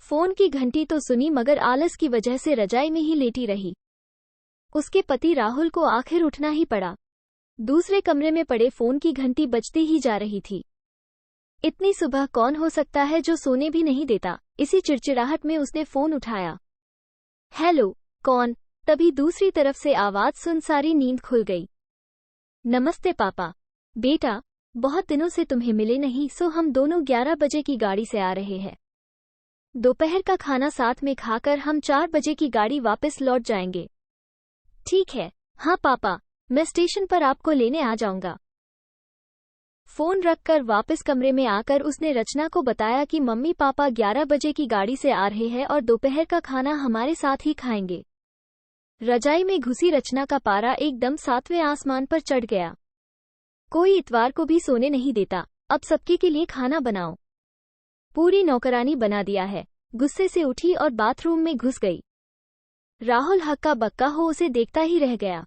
Phone की घंटी तो सुनी मगर आलस की वजह से रजाई में ही लेटी रही। उसके पति राहुल को आखिर उठना ही पड़ा। दूसरे कमरे में पड़े फोन की घंटी बजती ही जा रही थी। इतनी सुबह कौन हो सकता है जो सोने भी नहीं देता। इसी चिड़चिड़ाहट में उसने फोन उठाया। हेलो, कौन? तभी दूसरी तरफ से आवाज सुन सारी नींद खुल गई। नमस्ते पापा। बेटा, बहुत दिनों से तुम्हें मिले नहीं, सो हम दोनों 11 बजे की गाड़ी से आ रहे हैं। दोपहर का खाना साथ में खाकर हम 4 बजे की गाड़ी वापस लौट जाएंगे। ठीक है। हाँ पापा, मैं स्टेशन पर आपको लेने आ जाऊंगा। फोन रखकर वापस कमरे में आकर उसने रचना को बताया कि मम्मी पापा 11 बजे की गाड़ी से आ रहे हैं और दोपहर का खाना हमारे साथ ही खाएंगे। रजाई में घुसी रचना का पारा एकदम 7वें आसमान पर चढ़ गया। कोई इतवार को भी सोने नहीं देता, अब सबके के लिए खाना बनाओ। पूरी नौकरानी बना दिया है। गुस्से से उठी और बाथरूम में घुस गई। राहुल हक्का बक्का हो उसे देखता ही रह गया।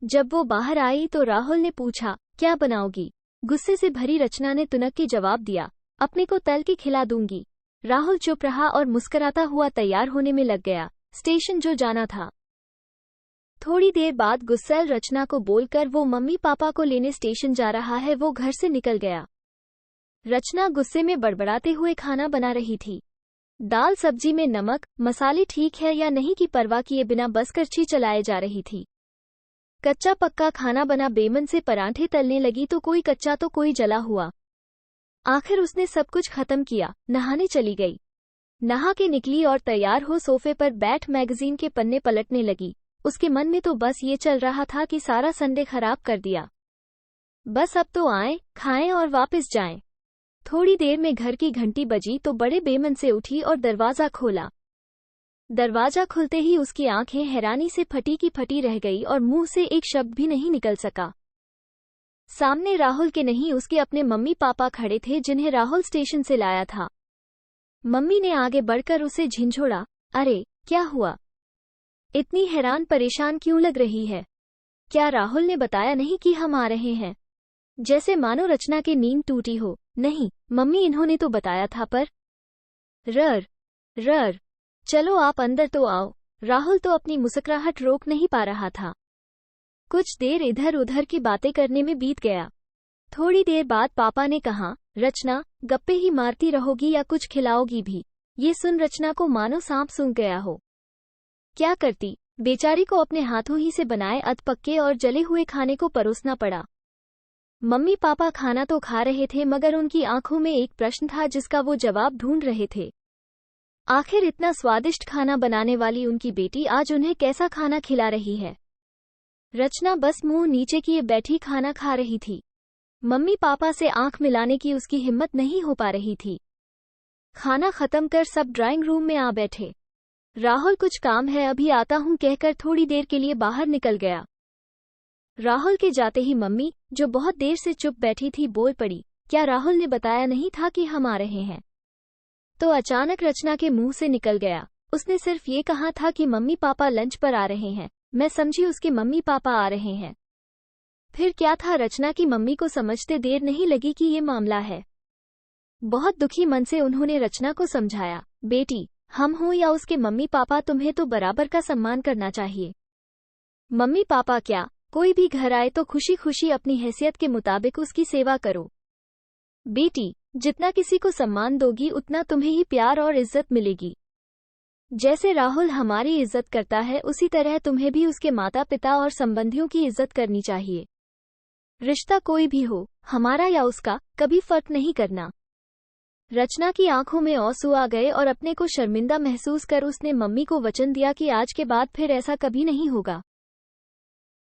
जब वो बाहर आई तो राहुल ने पूछा, क्या बनाओगी? गुस्से से भरी रचना ने तुनक के जवाब दिया, अपने को तल के खिला दूंगी। राहुल चुप रहा और मुस्कुराता हुआ तैयार होने में लग गया, स्टेशन जो जाना था। थोड़ी देर बाद गुस्सैल रचना को बोलकर वो मम्मी पापा को लेने स्टेशन जा रहा है वो घर से निकल गया। रचना गुस्से में बड़बड़ाते हुए खाना बना रही थी। दाल सब्जी में नमक मसाले ठीक है या नहीं की परवाह किए बिना बस करछी चलाए जा रही थी। कच्चा पक्का खाना बना बेमन से परांठे तलने लगी तो कोई कच्चा तो कोई जला हुआ। आखिर उसने सब कुछ खत्म किया, नहाने चली गई। नहा के निकली और तैयार हो सोफे पर बैठ मैगजीन के पन्ने पलटने लगी। उसके मन में तो बस ये चल रहा था कि सारा संडे खराब कर दिया। बस अब तो आएं, खाएं और वापस जाएं। थोड़ी देर में घर की घंटी बजी तो बड़े बेमन से उठी और दरवाजा खोला। दरवाजा खुलते ही उसकी आंखें हैरानी से फटी की फटी रह गई और मुंह से एक शब्द भी नहीं निकल सका। सामने राहुल के नहीं उसके अपने मम्मी पापा खड़े थे जिन्हें राहुल स्टेशन से लाया था। मम्मी ने आगे बढ़कर उसे झिंझोड़ा, अरे क्या हुआ? इतनी हैरान परेशान क्यों लग रही है? क्या राहुल ने बताया नहीं कि हम आ रहे हैं? जैसे मानो रचना की नींद टूटी हो। नहीं मम्मी, इन्होंने तो बताया था पर। रर चलो आप अंदर तो आओ। राहुल तो अपनी मुस्कुराहट रोक नहीं पा रहा था। कुछ देर इधर उधर की बातें करने में बीत गया। थोड़ी देर बाद पापा ने कहा, रचना गप्पे ही मारती रहोगी या कुछ खिलाओगी भी? ये सुन रचना को मानो सांप सूंघ गया हो। क्या करती? बेचारी को अपने हाथों ही से बनाए अधपक्के और जले हुए खाने को परोसना पड़ा। मम्मी पापा खाना तो खा रहे थे मगर उनकी आंखों में एक प्रश्न था जिसका वो जवाब ढूंढ रहे थे। आखिर इतना स्वादिष्ट खाना बनाने वाली उनकी बेटी आज उन्हें कैसा खाना खिला रही है? रचना बस मुंह नीचे किए बैठी खाना खा रही थी। मम्मी पापा से आंख मिलाने की उसकी हिम्मत नहीं हो पा रही थी। खाना खत्म कर सब ड्राइंग रूम में आ बैठे। राहुल कुछ काम है, अभी आता हूं कहकर थोड़ी देर के लिए बाहर निकल गया। राहुल के जाते ही मम्मी, जो बहुत देर से चुप बैठी थी, बोल पड़ी, क्या राहुल ने बताया नहीं था कि हम आ रहे हैं? तो अचानक रचना के मुंह से निकल गया, उसने सिर्फ ये कहा था कि मम्मी पापा लंच पर आ रहे हैं। मैं समझी उसके मम्मी पापा आ रहे हैं। फिर क्या था? रचना की मम्मी को समझते देर नहीं लगी कि ये मामला है। बहुत दुखी मन से उन्होंने रचना को समझाया, बेटी हम हों या उसके मम्मी पापा, तुम्हें तो बराबर का सम्मान करना चाहिए। मम्मी पापा क्या, कोई भी घर आए तो खुशी खुशी अपनी हैसियत के मुताबिक उसकी सेवा करो। बेटी जितना किसी को सम्मान दोगी उतना तुम्हें ही प्यार और इज्जत मिलेगी। जैसे राहुल हमारी इज्जत करता है उसी तरह तुम्हें भी उसके माता पिता और संबंधियों की इज्जत करनी चाहिए। रिश्ता कोई भी हो, हमारा या उसका, कभी फर्क नहीं करना। रचना की आंखों में आंसू आ गए और अपने को शर्मिंदा महसूस कर उसने मम्मी को वचन दिया कि आज के बाद फिर ऐसा कभी नहीं होगा।